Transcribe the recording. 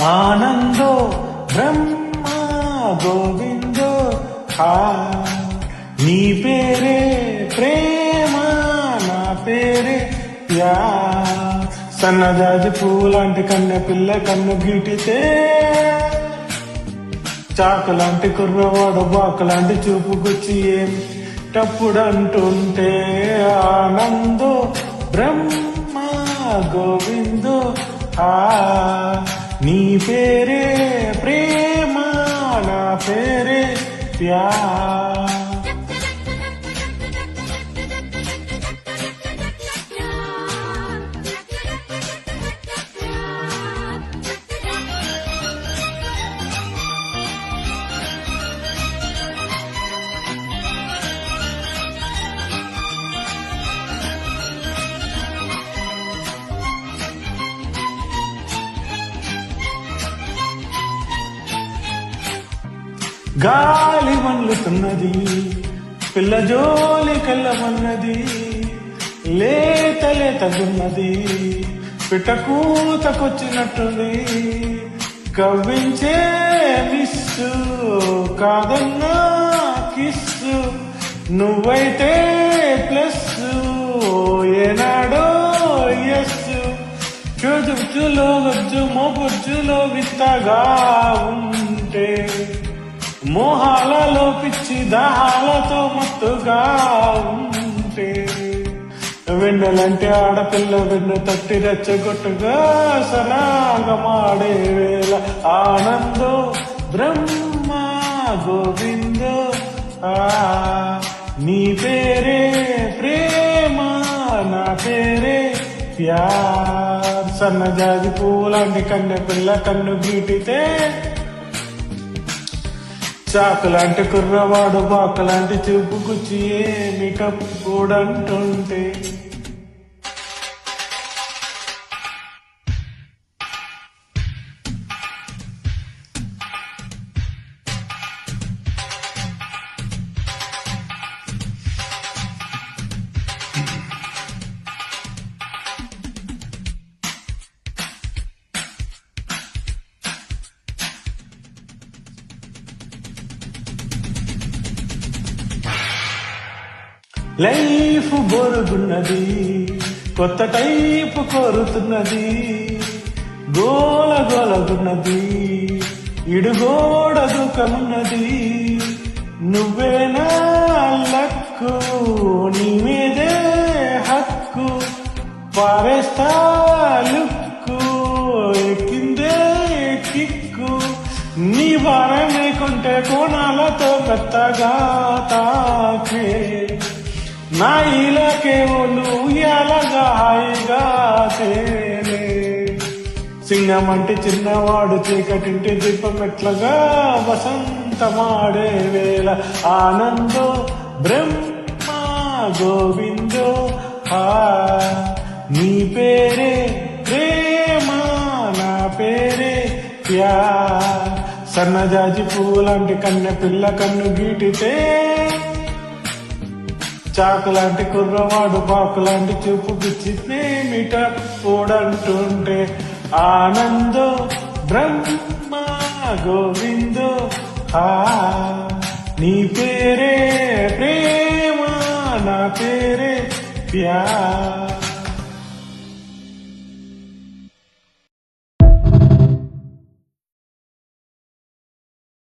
ఆనందో బ్రహ్మ గోవిందో నీ పేరే ప్రేమ నా పేరే సన్నజాజి పూలాంటి కన్నె పిల్ల కన్ను గీటితే చాకులాంటి కుర్రవాడు బాకులాంటి చూపుకొచ్చి ఏం టప్పుడంటుంటే ఆనందో బ్రహ్మ గోవిందో నీ పేరే ప్రేమ నా పేరే ప్యార్ గాలి మల్లుతున్నది పిల్ల జోలి కళ్ళమన్నది లేత లేతగున్నది పిట్టకూతకొచ్చినట్టుంది కవ్వించే మిస్సు కాదన్నా కిస్సు నువ్వైతే ప్లస్ ఏనాడో ఎస్సు చొచ్చులో గజ్జు మోబుజ్జులో విత్తగా ఉంటే మోహాలలో పిచ్చి దాహాలతో మత్తుగా ఉంటే వెన్నెలంటే ఆడపిల్ల వెన్ను తట్టి రెచ్చగొట్టుగా సరాగమాడే వేళ ఆనందో బ్రహ్మ గోవిందో నీ పేరే ప్రేమ నా పేరే ప్యార్ సన్నజాజి పూలాంటి కన్నె పిల్ల కన్ను గీటితే చాకులాంటి కుర్రవాడు బాకులాంటి చూపు గుచ్చి ఏమి కప్పుడంటుంటే లైఫ్ బొరుగున్నది కొత్త టైపు కోరుతున్నది గోల గోలగున్నది ఇడుగోడ దుఃఖమున్నది నువ్వేనా లక్కు నీ మీదే హక్కు పారేస్తా లుక్కు ఎక్కిందే కిక్కు నీ వారమే కొంటే కోణాలతో కొత్తగా తాకే నా ఇలాకే నువ్వు ఎలాగా హాయిగా తేలే సింగమంటి చిన్నవాడు చీకటింటి దీపం ఎట్లగా వసంతమాడే వేళ ఆనందో బ్రహ్మ గోవిందో నీ పేరే ప్రేమ నా పేరే ప్యార్ సన్నజాజి పూలాంటి కన్నె పిల్ల కన్ను గీటితే చాకులాంటి కుర్రవాడు బాకులాంటి చూపు గుచ్చినేమిట కూడంటుంటే ఆనందో బ్రహ్మ గోవిందో నీ పేరే ప్రేమ నా పేరే ప్యార్